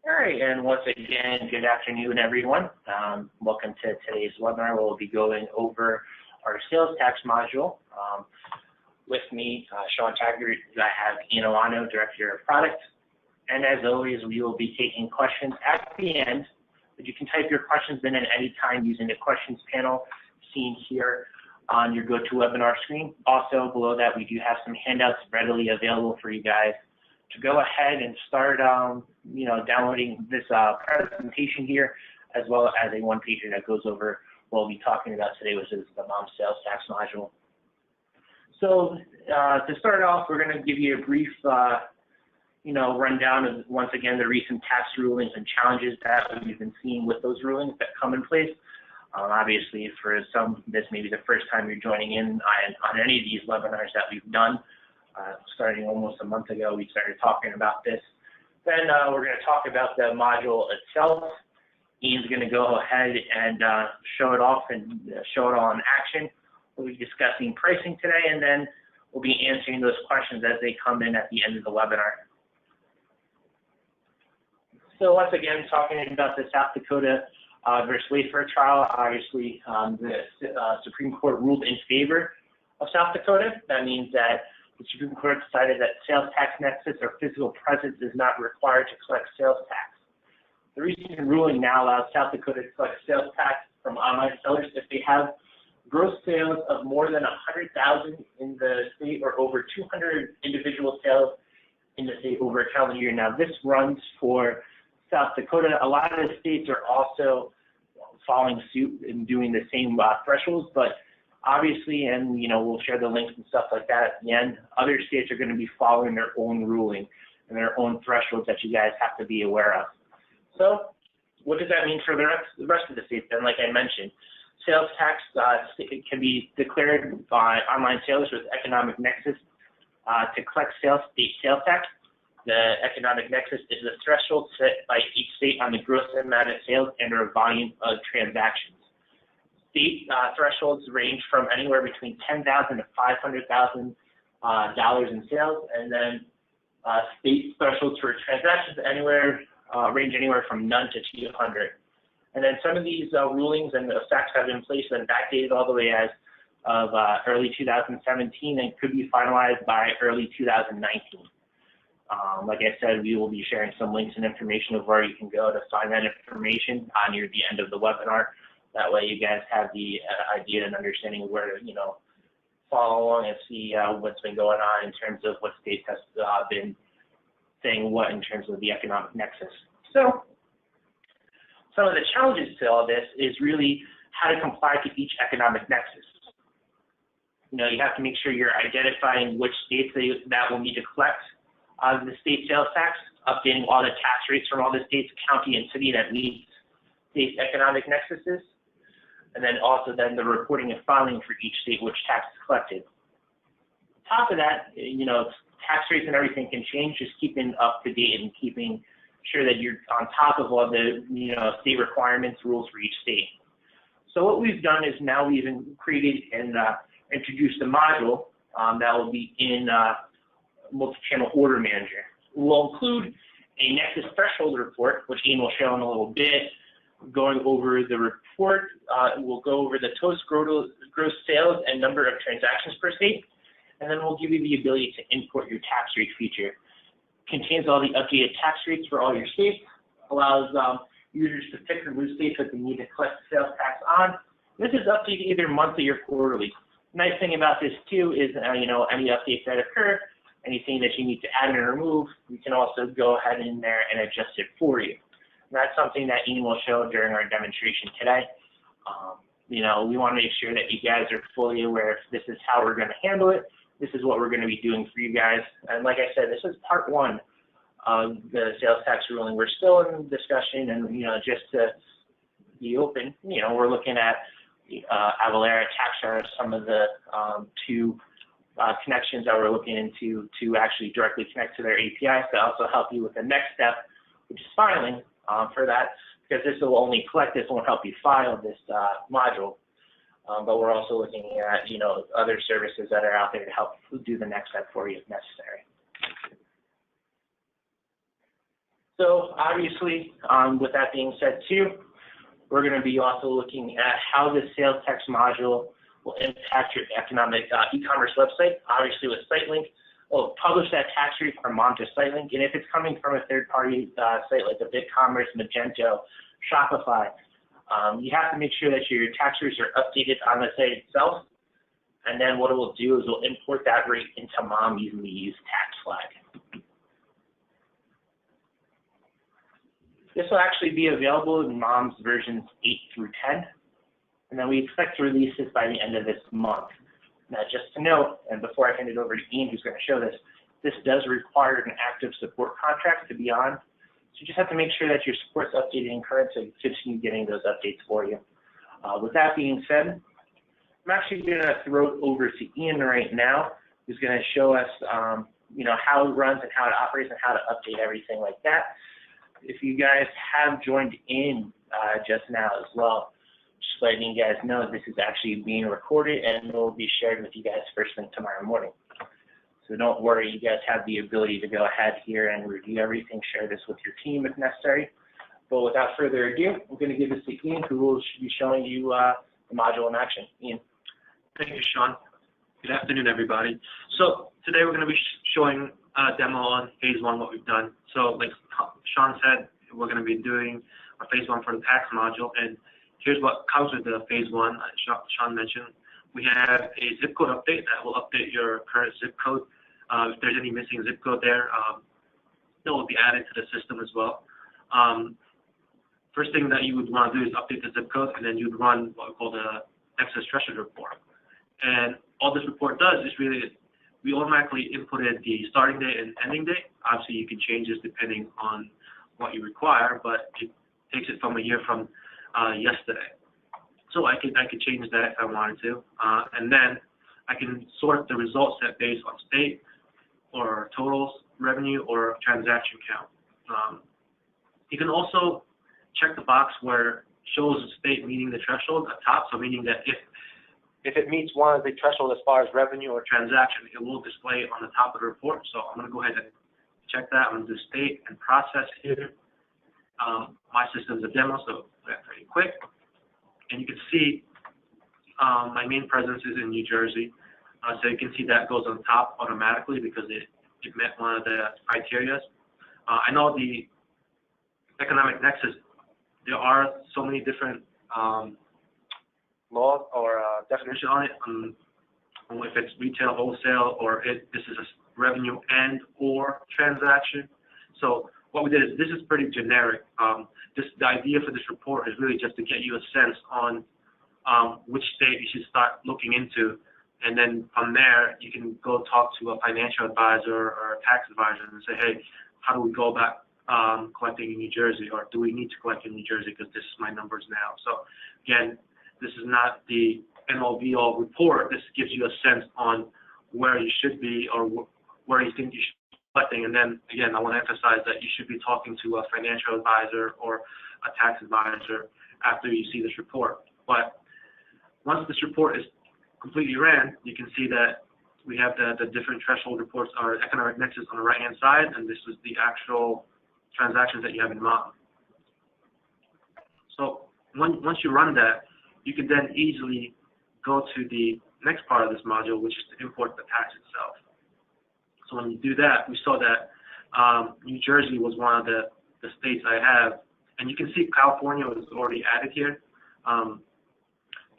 All right, and once again, good afternoon, everyone. Welcome to today's webinar. We'll be going over our sales tax module. With me, Sean Taggart, I have Ian Alano, Director of Product. And as always, we will be taking questions at the end, but you can type your questions in at any time using the questions panel seen here on your GoToWebinar screen. Also, below that, we do have some handouts readily available for you guys to go ahead and start, downloading this presentation here, as well as a one-pager that goes over what we'll be talking about today, which is the M.O.M sales tax module. So to start off, we're going to give you a brief, rundown of, once again, the recent tax rulings and challenges that we've been seeing with those rulings that come in place. Obviously, for some, this may be the first time you're joining in on any of these webinars that we've done. Starting almost a month ago, we started talking about this. Then we're going to talk about the module itself. Ian's going to go ahead and show it off and show it all in action. We'll be discussing pricing today, and then we'll be answering those questions as they come in at the end of the webinar. So once again, talking about the South Dakota versus Wayfair trial, obviously the Supreme Court ruled in favor of South Dakota. That means that the Supreme Court decided that sales tax nexus or physical presence is not required to collect sales tax. The recent ruling now allows South Dakota to collect sales tax from online sellers if they have gross sales of more than 100,000 in the state or over 200 individual sales in the state over a calendar year. Now, this runs for South Dakota. A lot of the states are also following suit and doing the same thresholds, but obviously, and we'll share the links and stuff like that at the end, other states are going to be following their own ruling and their own thresholds that you guys have to be aware of. So what does that mean for the rest of the states? Then, like I mentioned, sales tax can be declared by online sellers with economic nexus to collect state sales tax. The economic nexus is the threshold set by each state on the gross amount of sales and/or volume of transactions. State thresholds range from anywhere between $10,000 to $500,000 in sales, and then state thresholds for transactions range anywhere from none to 200. And then some of these rulings and the effects have been in place and backdated all the way as of early 2017 and could be finalized by early 2019. Like I said, we will be sharing some links and information of where you can go to find that information near the end of the webinar. That way you guys have the idea and understanding of where to, follow along and see what's been going on in terms of what states have been saying what in terms of the economic nexus. So some of the challenges to all this is really how to comply to each economic nexus. You have to make sure you're identifying which states that will need to collect the state sales tax, updating all the tax rates from all the states, county, and city that meet state economic nexuses, and then also the reporting and filing for each state which tax is collected. On top of that, tax rates and everything can change, just keeping up to date and keeping sure that you're on top of all the state requirements, rules for each state. So what we've done is now we've created and introduced a module that will be in multi-channel order manager. We'll include a Nexus threshold report, which Ian will show in a little bit. Going over the report, we'll go over the total gross sales and number of transactions per state, and then we'll give you the ability to import your tax rate feature. Contains all the updated tax rates for all your states, allows users to pick or move states that they need to collect sales tax on. This is updated either monthly or quarterly. Nice thing about this too is any updates that occur, anything that you need to add and remove, we can also go ahead in there and adjust it for you. And that's something that Ian will show during our demonstration today. We want to make sure that you guys are fully aware if this is how we're going to handle it. This is what we're going to be doing for you guys. And like I said, this is part one of the sales tax ruling. We're still in discussion, and just to be open, we're looking at Avalera, Taxar, some of the two connections that we're looking into to actually directly connect to their APIs to also help you with the next step, which is filing for that, because this will only collect this, won't help you file this module. But we're also looking at, other services that are out there to help do the next step for you if necessary. So obviously, with that being said too, we're going to be also looking at how the sales tax module will impact your economic e-commerce website. Obviously with SiteLink, we'll publish that tax rate from M.O.M to SiteLink, and if it's coming from a third-party site like a BigCommerce, Magento, Shopify, you have to make sure that your tax rates are updated on the site itself, and then what it will do is we'll import that rate into M.O.M using the use tax flag. This will actually be available in M.O.M's versions 8 through 10, and then we expect to release this by the end of this month. Now, just to note, and before I hand it over to Ian, who's going to show this, this does require an active support contract to be on, so you just have to make sure that your support's updated and current to continue getting those updates for you. With that being said, I'm actually going to throw it over to Ian right now, who's going to show us how it runs and how it operates and how to update everything like that. If you guys have joined in just now as well, just letting you guys know this is actually being recorded and will be shared with you guys first thing tomorrow morning. So don't worry, you guys have the ability to go ahead here and review everything, share this with your team if necessary. But without further ado, I'm going to give this to Ian, who will be showing you the module in action. Ian. Thank you, Sean. Good afternoon, everybody. So today we're going to be showing a demo on phase 1, what we've done. So like Sean said, we're going to be doing a phase 1 for the tax module, and here's what comes with the phase 1. Sean mentioned we have a zip code update that will update your current zip code. If there's any missing zip code there, that will be added to the system as well. First thing that you would want to do is update the zip code, and then you'd run what we call the Nexus threshold report. And all this report does is really, we automatically inputted the starting date and ending date. Obviously, you can change this depending on what you require, but it takes it from a year from yesterday. So I could change that if I wanted to, and then I can sort the result set based on state or totals, revenue, or transaction count. You can also check the box where it shows the state meeting the threshold at top, so meaning that if it meets one of the threshold as far as revenue or transaction, it will display on the top of the report. So I'm going to go ahead and check that. I'm going to do state and process here. My system's a demo, so that's pretty quick. And you can see my main presence is in New Jersey. So you can see that goes on top automatically because it met one of the criteria. I know the economic nexus, there are so many different laws or definition on it, if it's retail, wholesale, or this is a revenue and or transaction. So what we did is, this is pretty generic. The idea for this report is really just to get you a sense on which state you should start looking into, and then from there you can go talk to a financial advisor or a tax advisor and say, hey, how do we go about collecting in New Jersey, or do we need to collect in New Jersey because this is my numbers now. So again, this is not the M.O.M report. This gives you a sense on where you should be or where you think you should be collecting. And then again, I want to emphasize that you should be talking to a financial advisor or a tax advisor after you see this report. But once this report is completely ran, you can see that we have the different threshold reports or economic nexus on the right-hand side, and this is the actual transactions that you have in M.O.M. So once you run that, you can then easily go to the next part of this module, which is to import the tax itself. So when you do that, we saw that New Jersey was one of the states I have, and you can see California was already added here.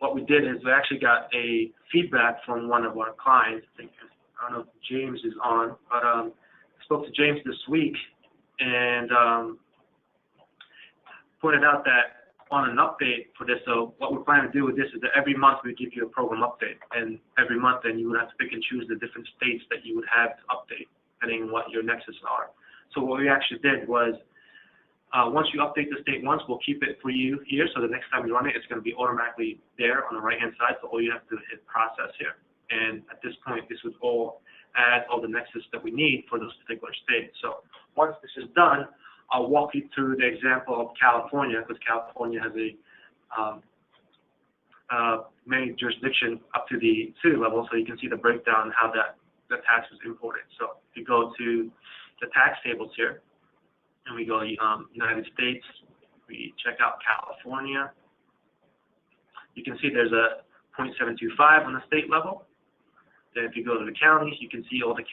What we did is we actually got a feedback from one of our clients. I don't know if James is on, but I spoke to James this week and pointed out that on an update for this, so what we're planning to do with this is that every month we give you a program update, and every month then you would have to pick and choose the different states that you would have to update, depending on what your nexus are. So what we actually did was, once you update the state once, we'll keep it for you here, so the next time you run it, it's going to be automatically there on the right-hand side, so all you have to do is hit process here. And at this point, this would all add all the nexus that we need for those particular states. So once this is done, I'll walk you through the example of California, because California has a main jurisdiction up to the city level, so you can see the breakdown how the tax is imported. So if you go to the tax tables here, and we go United States, we check out California. You can see there's a 0.725 on the state level. Then if you go to the counties, you can see all the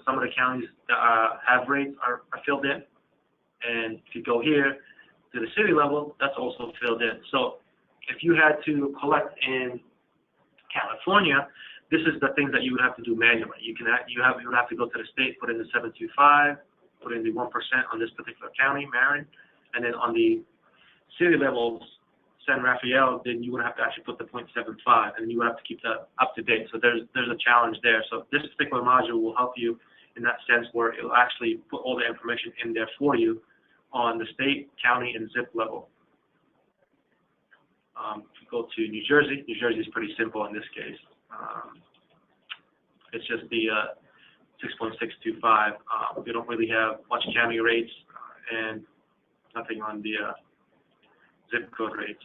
some of the counties that have rates are filled in. And if you go here to the city level, that's also filled in. So if you had to collect in California, this is the things that you would have to do manually. You would have to go to the state, put in the 725, put in the 1% on this particular county, Marin, and then on the city levels, San Rafael, then you would have to actually put the 0.75, and you would have to keep that up to date. So there's a challenge there. So this particular module will help you in that sense, where it will actually put all the information in there for you on the state, county, and zip level. If you go to New Jersey is pretty simple in this case. It's just the 6.625. We don't really have much county rates and nothing on the zip code rates.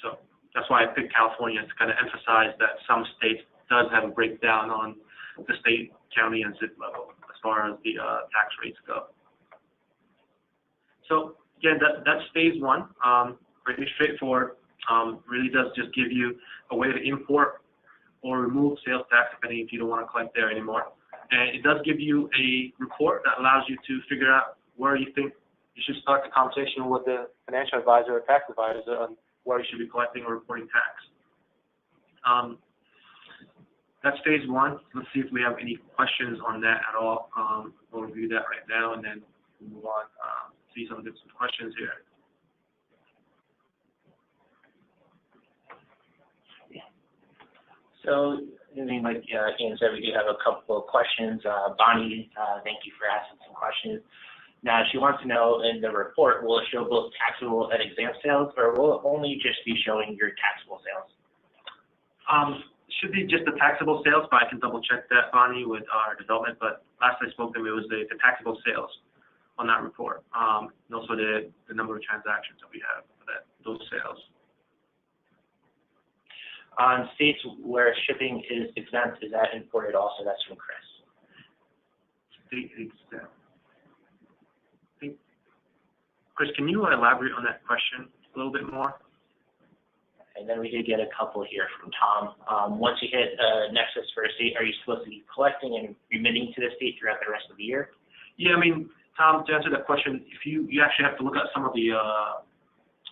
So that's why I picked California to kind of emphasize that some states does have a breakdown on the state, county, and zip level as far as the tax rates go. So again, that's phase one. Pretty straightforward. Really does just give you a way to import or remove sales tax depending if you don't want to collect there anymore. And it does give you a report that allows you to figure out where you think you should start the conversation with the financial advisor or tax advisor on where you should be collecting or reporting tax. That's phase one. Let's see if we have any questions on that at all. We'll review that right now and then move on. See some questions here. So, I mean, like Ian said, we do have a couple of questions. Bonnie, thank you for asking some questions. Now, she wants to know in the report, will it show both taxable and exempt sales, or will it only just be showing your taxable sales? Should be just the taxable sales, but I can double check that, Bonnie, with our development. But last I spoke to them, it was the taxable sales on that report, and also the number of transactions that we have for those sales. On states where shipping is exempt, is that imported also? That's from Chris. State exempt. Chris, can you elaborate on that question a little bit more? And then we did get a couple here from Tom. Once you hit Nexus for a state, are you supposed to be collecting and remitting to the state throughout the rest of the year? Yeah, I mean, Tom, to answer that question, if you actually have to look at some of the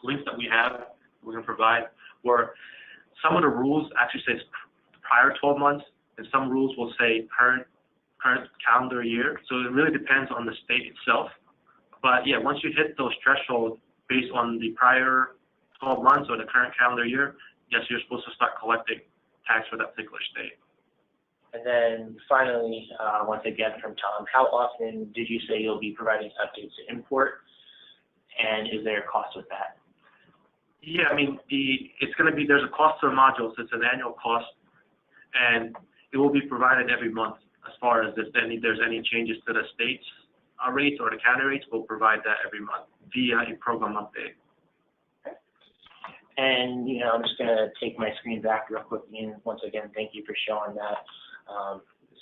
links that we have, we're going to provide, where some of the rules actually says prior 12 months, and some rules will say current calendar year. So it really depends on the state itself. But yeah, once you hit those thresholds based on the prior 12 months or the current calendar year, yes, you're supposed to start collecting tax for that particular state. And then finally, once again from Tom, how often did you say you'll be providing updates to import, and is there a cost with that? Yeah, I mean, it's going to be, there's a cost to the module, so it's an annual cost, and it will be provided every month as far as if there's any changes to the state's rates or the county rates, we'll provide that every month via a program update. And, you know, I'm just going to take my screen back real quick, and once again, thank you for showing that.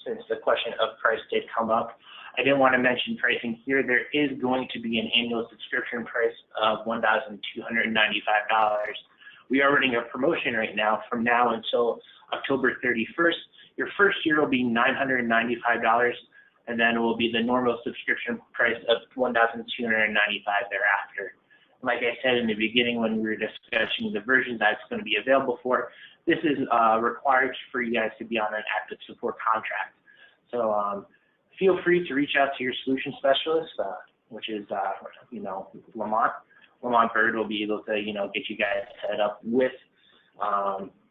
Since the question of price did come up, I didn't want to mention pricing here. There is going to be an annual subscription price of $1,295. We are running a promotion right now from now until October 31st. Your first year will be $995, and then it will be the normal subscription price of $1,295 thereafter. Like I said in the beginning when we were discussing the version that's going to be available for, this is required for you guys to be on an active support contract. So feel free to reach out to your solution specialist, which is, you know, Lamont. Lamont Bird will be able to, you know, get you guys set up with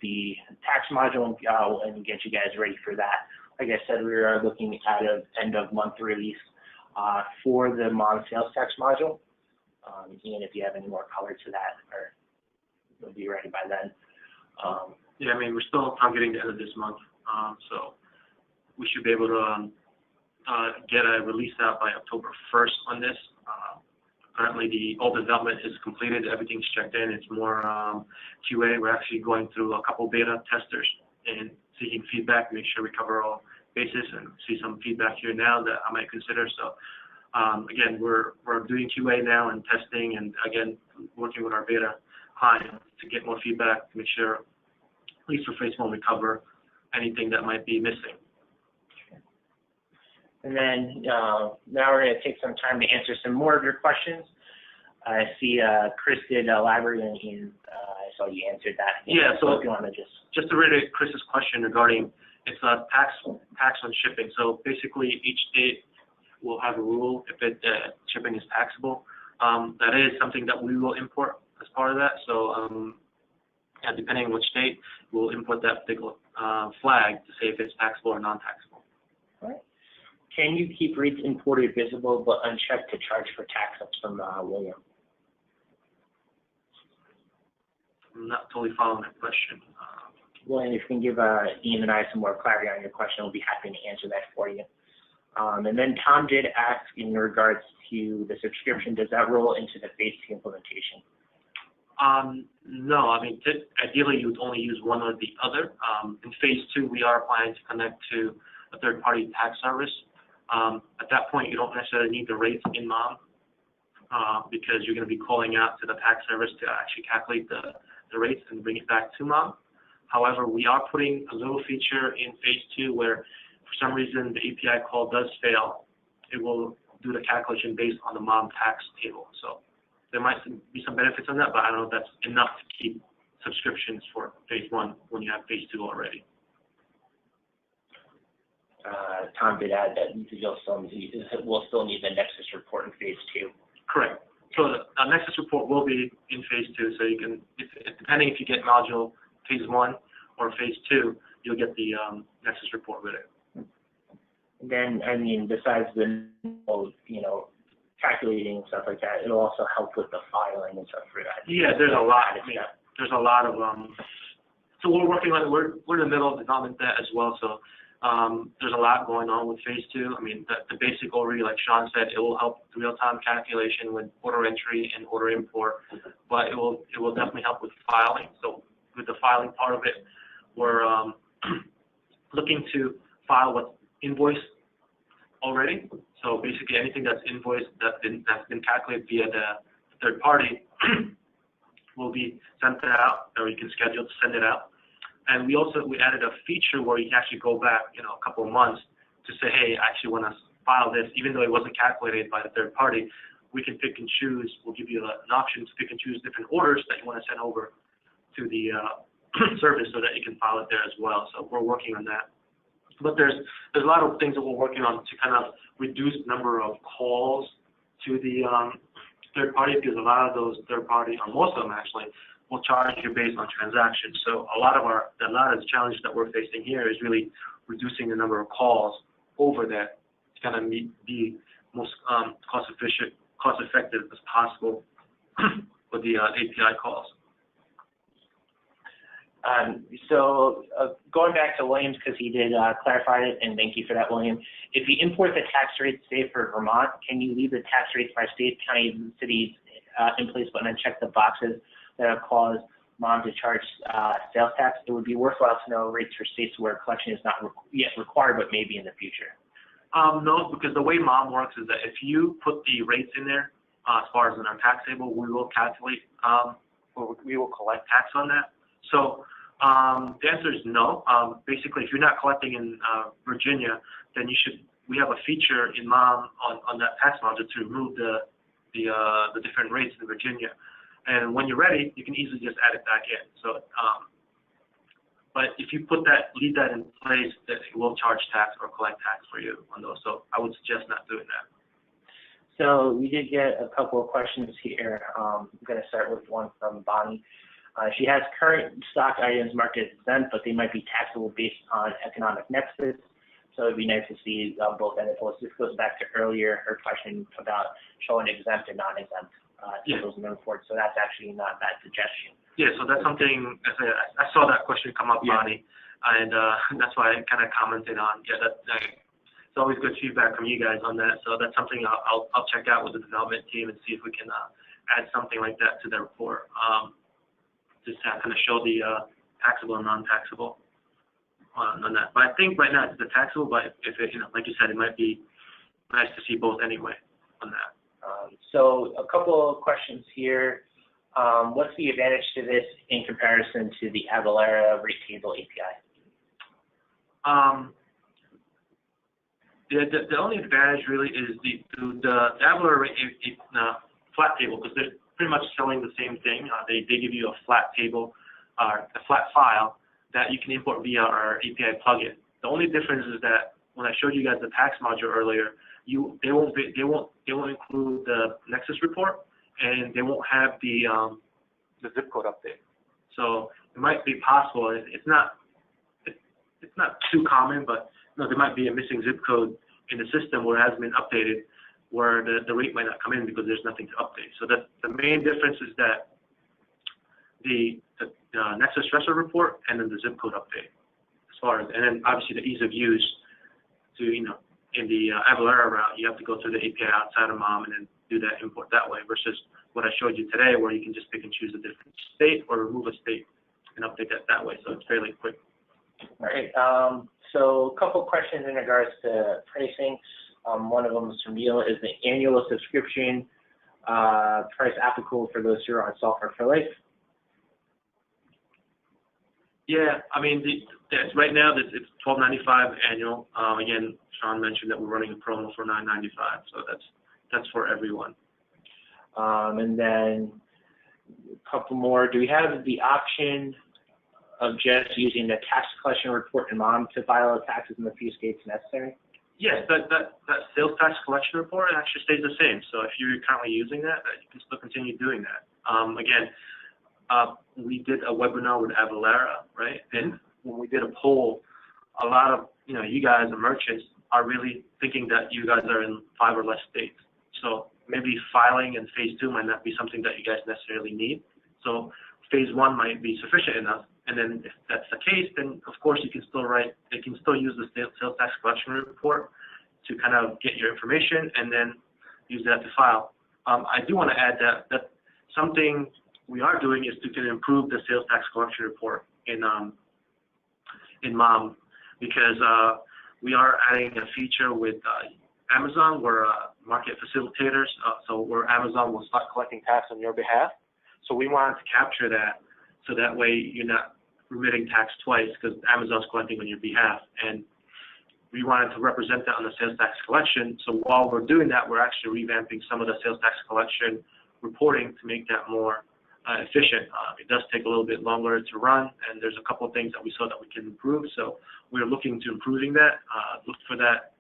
the tax module and get you guys ready for that. Like I said, we are looking at an end of month release for the M.O.M sales tax module. Ian, if you have any more color to that, or we'll be ready by then. Yeah, I mean, we're still targeting the end of this month, so we should be able to get a release out by October 1st on this. Currently, all development is completed, everything's checked in. It's more QA. We're actually going through a couple beta testers and seeking feedback, make sure we cover all bases and see some feedback here now that I might consider. So Again, we're doing QA now and testing, and again, working with our beta clients to get more feedback to make sure, at least for phase 1, we cover anything that might be missing. And then now we're going to take some time to answer some more of your questions. I see Chris did elaborate, and I saw you answered that. Yeah, so if you want to just to reiterate Chris's question regarding it's a tax on shipping. So basically, each state will have a rule if shipping is taxable. That is something that we will import as part of that. So yeah, depending on which state, we'll import that particular flag to say if it's taxable or non-taxable. All right. Can you keep rates imported visible but unchecked to charge for tax? That's from William. I'm not totally following that question. William, if you can give Ian and I some more clarity on your question, we'll be happy to answer that for you. And then Tom did ask in regards to the subscription, does that roll into the phase 2 implementation? No, I mean, ideally you would only use one or the other. In phase 2, we are planning to connect to a third-party tax service. At that point, you don't necessarily need the rates in M.O.M because you're going to be calling out to the tax service to actually calculate the rates and bring it back to M.O.M. However, we are putting a little feature in phase 2 where, for some reason, the API call does fail. It will do the calculation based on the M.O.M tax table. So there might be some benefits on that, but I don't know if that's enough to keep subscriptions for phase 1 when you have phase 2 already. Tom did add that we'll still need the Nexus report in phase 2. Correct. So the Nexus report will be in phase 2, so you can, depending if you get module phase 1 or phase 2, you'll get the Nexus report with it. Then, I mean, besides the, calculating and stuff like that, it'll also help with the filing and stuff for that. Yeah, there's a lot. I mean, there's a lot of, so we're working on it. We're in the middle of development that as well, so there's a lot going on with phase 2. I mean, the basic overview, like Sean said, it will help real-time calculation with order entry and order import, but it will definitely help with filing. So with the filing part of it, we're looking to file what's invoiced already. So basically anything that's invoiced that's been calculated via the third party will be sent out, or you can schedule to send it out. And we added a feature where you can actually go back, a couple of months to say, hey, I actually want to file this, even though it wasn't calculated by the third party. We can pick and choose. We'll give you an option to pick and choose different orders that you want to send over to the service so that you can file it there as well. So we're working on that. But there's a lot of things that we're working on to kind of reduce the number of calls to the third party, because a lot of those third party, or most of them actually, will charge you based on transactions. So a lot of the challenges that we're facing here is really reducing the number of calls over that to kind of be most cost effective as possible with the API calls. Going back to Williams, because he did clarify it, and thank you for that, William. If you import the tax rates, say for Vermont, can you leave the tax rates by state, counties, and cities in place, but then check the boxes that have caused M.O.M to charge sales tax? It would be worthwhile to know rates for states where collection is not yet required, but maybe in the future. No, because the way M.O.M works is that if you put the rates in there, as far as in our tax table, we will calculate, or we will collect tax on that. So the answer is no. Basically, if you're not collecting in Virginia, then we have a feature in M.O.M on that tax module to remove the different rates in Virginia. And when you're ready, you can easily just add it back in. So, but if you leave that in place, that it will charge tax or collect tax for you on those. So I would suggest not doing that. So we did get a couple of questions here. I'm going to start with one from Bonnie. She has current stock items marked as exempt, but they might be taxable based on economic nexus. So it'd be nice to see both ends. This goes back to earlier her question about showing exempt and non-exempt tables moving forward. So that's actually not a bad suggestion. Yeah, so that's something, I saw that question come up, Bonnie, and that's why I kind of commented on. Yeah, it's always good feedback from you guys on that. So that's something I'll check out with the development team and see if we can add something like that to the report. Just to kind of show the taxable and non-taxable on that. But I think right now it's the taxable, but if it, like you said, it might be nice to see both anyway. on that. So a couple of questions here. What's the advantage to this in comparison to the Avalara rate table API? The only advantage really is the Avalara flat table, because they're pretty much selling the same thing. They give you a flat table, a flat file that you can import via our API plugin. The only difference is that when I showed you guys the tax module earlier, they won't include the Nexus report, and they won't have the zip code update. So it might be possible. It's not too common, but there might be a missing zip code in the system where it hasn't been updated, where the rate might not come in because there's nothing to update. So the main difference is that the Nexus stressor report and then the zip code update, and then obviously the ease of use. To in the Avalara route, you have to go through the API outside of M.O.M and then do that import that way, versus what I showed you today, where you can just pick and choose a different state or remove a state and update that way. So it's fairly quick. All right. So a couple questions in regards to pricing. One of them is from Neil. Is the annual subscription price applicable for those who are on software for life? Yeah, I mean, right now it's $12.95 annual. Again, Sean mentioned that we're running a promo for $9.95, so that's for everyone. And then a couple more. Do we have the option of just using the tax collection report in M.O.M to file taxes in the few states necessary? Yes, that sales tax collection report actually stays the same. So if you're currently using that, you can still continue doing that. Again, we did a webinar with Avalara, right? And when we did a poll, a lot of you guys, the merchants, are really thinking that you guys are in 5 or less states. So maybe filing in phase 2 might not be something that you guys necessarily need. So phase 1 might be sufficient enough. And then if that's the case, then of course they can still use the sales tax collection report to kind of get your information and then use that to file. I do want to add that something we are doing is to improve the sales tax collection report in M.O.M, because we are adding a feature with Amazon, where market facilitators, so where Amazon will start collecting tax on your behalf. So we wanted to capture that, so that way you're not remitting tax twice, because Amazon's collecting on your behalf. And we wanted to represent that on the sales tax collection. So while we're doing that, we're actually revamping some of the sales tax collection reporting to make that more efficient. It does take a little bit longer to run, and there's a couple of things that we saw that we can improve. So we're looking to improving that. Look for that.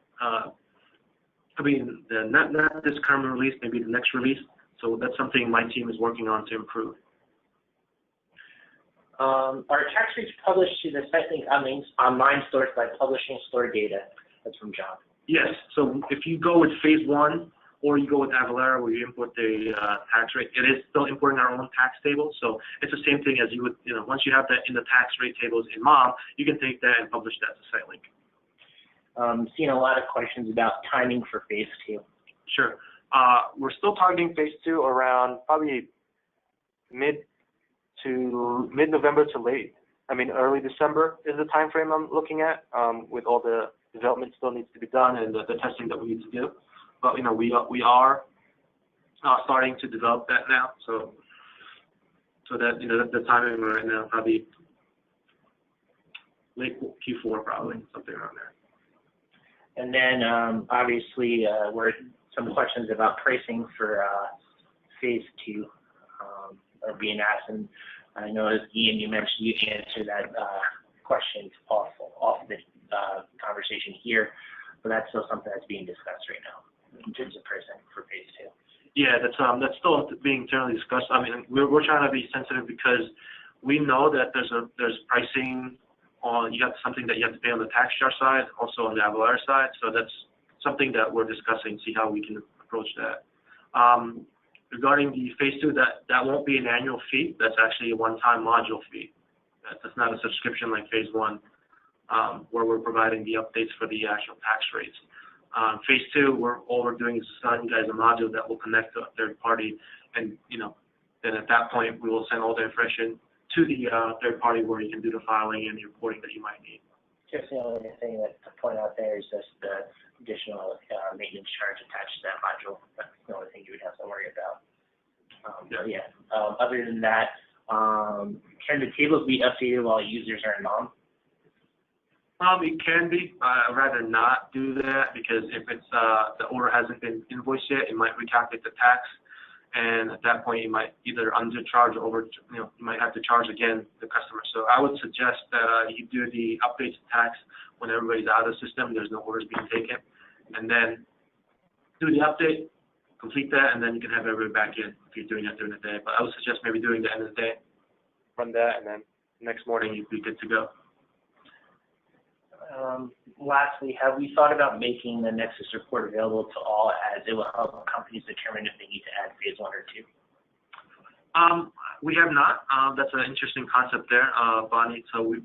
Not this current release, maybe the next release. So that's something my team is working on to improve. Are tax rates published to the site link on MindStores by publishing store data? That's from John. Yes. So if you go with phase 1, or you go with Avalara, where you import the tax rate, it is still importing our own tax table. So it's the same thing as you would, once you have that in the tax rate tables in M.O.M, you can take that and publish that to SiteLink. Seeing a lot of questions about timing for phase 2. Sure. We're still targeting phase 2 around probably mid-November to early December is the time frame I'm looking at, with all the development still needs to be done and the testing that we need to do. But we are starting to develop that now, so that the timing right now probably late Q4, probably something around there. And then obviously some questions about pricing for phase 2 are being asked, and I know as Ian you mentioned you answered that question off the conversation here, but that's still something that's being discussed right now in terms of pricing for phase 2. Yeah, that's still being internally discussed. I mean, we're trying to be sensitive because we know that there's pricing on, you got something that you have to pay on the tax charge side, also on the Avalara side. So that's something that we're discussing, see how we can approach that. Regarding the phase 2, that won't be an annual fee. That's actually a one-time module fee. That's not a subscription like phase 1, where we're providing the updates for the actual tax rates. Phase 2, all we're doing is assigning you guys a module that will connect to a third party, and then at that point we will send all the information to the third party where you can do the filing and the reporting that you might need. Just the only thing that to point out there is just the additional maintenance charge attached to that module. That's the only thing you would have to worry about. Other than that, can the tables be updated while users are in M.O.M? It can be. I'd rather not do that because if it's the order hasn't been invoiced yet, it might recalculate the tax, and at that point you might either undercharge or you might have to charge again the customer. So I would suggest that you do the updates to tax when everybody's out of the system, there's no orders being taken, and then do the update, complete that, and then you can have everybody back in if you're doing that during the day. But I would suggest maybe doing the end of the day, run that, and then next morning you'd be good to go. Lastly, have we thought about making the Nexus report available to all, as it will help companies determine if they need to add phase 1 or 2? We have not. That's an interesting concept there, Bonnie. So we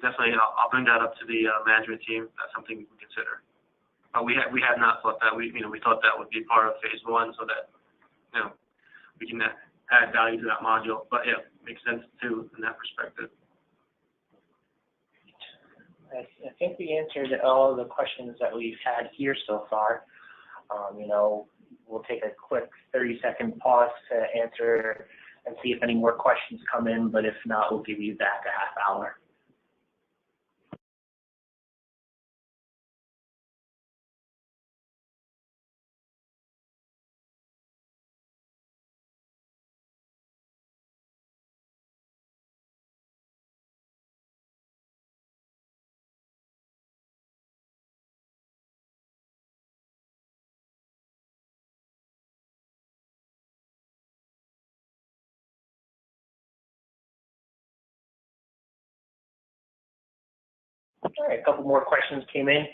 definitely, I'll bring that up to the management team. That's something we can consider. But we have not thought that. We thought that would be part of phase 1, so that we can add value to that module. But yeah, makes sense too in that perspective. I think we answered all the questions that we've had here so far. We'll take a quick 30-second pause to answer and see if any more questions come in, but if not, we'll give you back a half hour. All right, a couple more questions came in.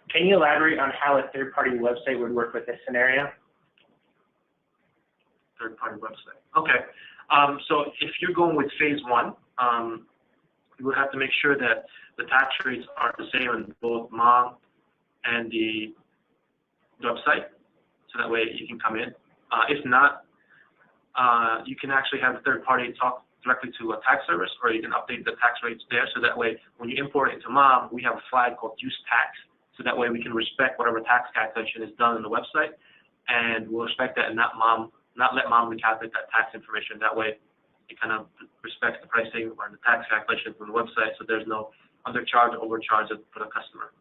Can you elaborate on how a third-party website would work with this scenario? Third-party website. Okay. So if you're going with phase 1, you would have to make sure that the tax rates are the same on both M.O.M and the website, so that way you can come in. If not, you can actually have a third party talk directly to a tax service, or you can update the tax rates there, so that way when you import it into M.O.M, we have a flag called use tax, so that way we can respect whatever tax calculation is done on the website, and we'll respect that and not let M.O.M recalculate that tax information. That way it kind of respects the pricing or the tax calculation from the website, so there's no undercharge or overcharge for the customer.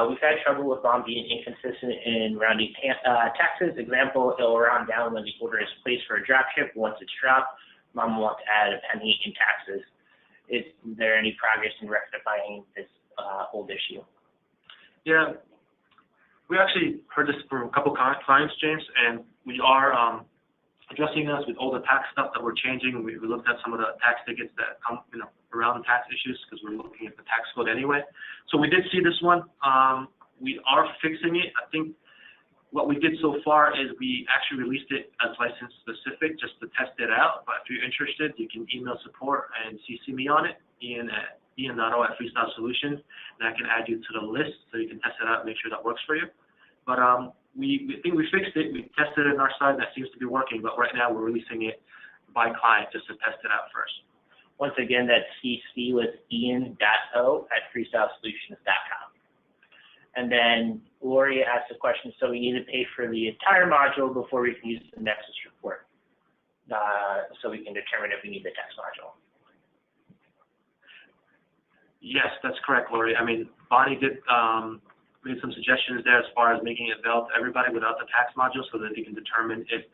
We've had trouble with M.O.M being inconsistent in rounding taxes. Example, it will round down when the order is placed for a drop ship. Once it's dropped, M.O.M will want to add a penny in taxes. Is there any progress in rectifying this old issue? Yeah, we actually heard this from a couple clients, James, and we are addressing this with all the tax stuff that we're changing. We looked at some of the tax tickets that come, around tax issues, because we're looking at the tax code anyway. So we did see this one. We are fixing it. I think what we did so far is we actually released it as license specific just to test it out. But if you're interested, you can email support and CC me on it, Ian.O@Freestyle Solutions, and I can add you to the list so you can test it out and make sure that works for you. But we think we fixed it. We tested it on our side, and that seems to be working. But right now we're releasing it by client just to test it out first. Once again, that CC was Ian.O@freestylesolutions.com. And then Lori asked a question, so we need to pay for the entire module before we can use the Nexus report, so we can determine if we need the tax module. Yes, that's correct, Lori. I mean, Bonnie did made some suggestions there as far as making it available to everybody without the tax module, so that they can determine if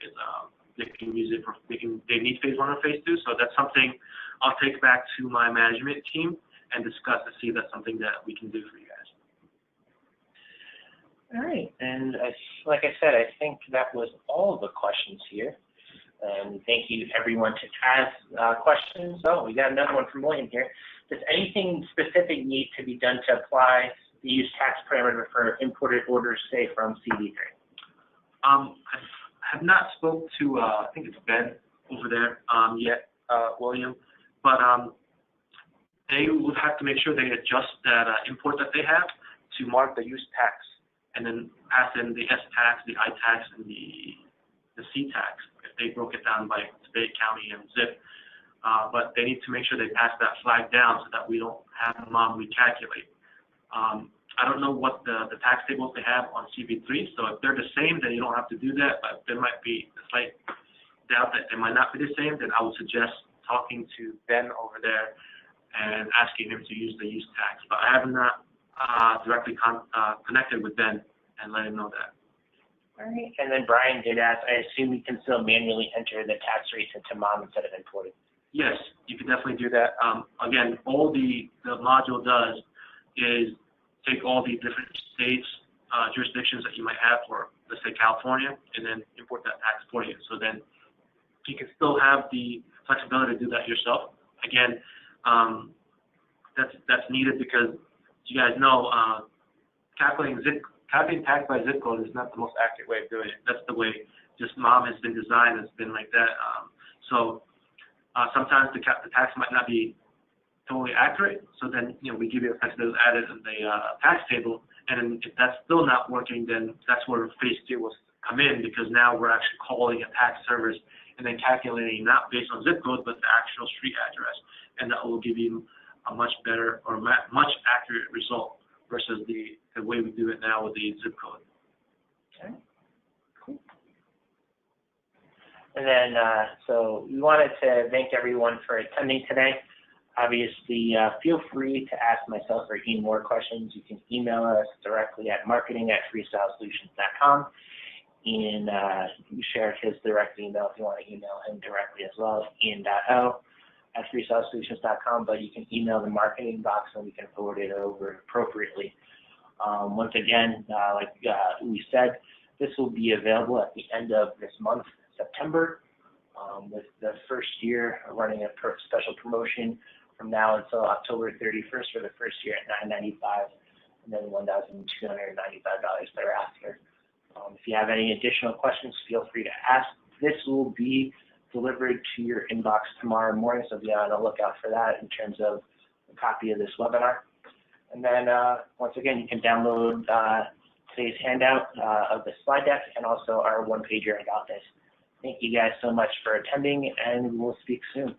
they can use it for they need phase 1 or phase 2. So that's something I'll take back to my management team and discuss to see if that's something that we can do for you guys. All right, and like I said, I think that was all of the questions here. And thank you everyone to ask questions. Oh, we got another one from William here. Does anything specific need to be done to apply the use tax parameter for imported orders, say from CV3? I have not spoke to I think it's Ben over there yet, William, but they would have to make sure they adjust that import that they have to mark the use tax, and then pass in the S tax, the I tax, and the C tax if they broke it down by state, county, and zip. but they need to make sure they pass that flag down so that we don't have M.O.M recalculate. I don't know what the tax tables they have on CV3, so if they're the same, then you don't have to do that, but there might be a slight doubt that they might not be the same, then I would suggest talking to Ben over there and asking him to use the use tax. But I have not directly connected with Ben and let him know that. All right. And then Brian did ask, I assume you can still manually enter the tax rates into M.O.M instead of importing? Yes, you can definitely do that. Again, all the module does is take all the different states, jurisdictions that you might have for, let's say, California, and then import that tax for you. So then you can still have the flexibility to do that yourself. Again, that's needed because you guys know calculating tax by zip code is not the most accurate way of doing it. That's the way just M.O.M has been designed. It's been like that. Sometimes the tax might not be totally accurate. So then we give you a flexibility added in the tax table. And then if that's still not working, then that's where phase 2 will come in, because now we're actually calling a tax service and then calculating not based on zip code but the actual street address, and that will give you a much better or much accurate result versus the way we do it now with the zip code. Okay, cool. And then, so we wanted to thank everyone for attending today. Obviously, feel free to ask myself or Ian more questions. You can email us directly at marketing@freestylesolutions.com. Ian, you shared his direct email if you want to email him directly as well, ian.o@freestylesolutions.com, but you can email the marketing box and we can forward it over appropriately. Once again, like we said, this will be available at the end of this month, September, with the first year running a special promotion from now until October 31st for the first year at $995 and then $1,295 thereafter. If you have any additional questions, feel free to ask. This will be delivered to your inbox tomorrow morning, so be on the lookout for that in terms of a copy of this webinar. And then, once again, you can download today's handout of the slide deck and also our one-pager about this. Thank you guys so much for attending, and we'll speak soon.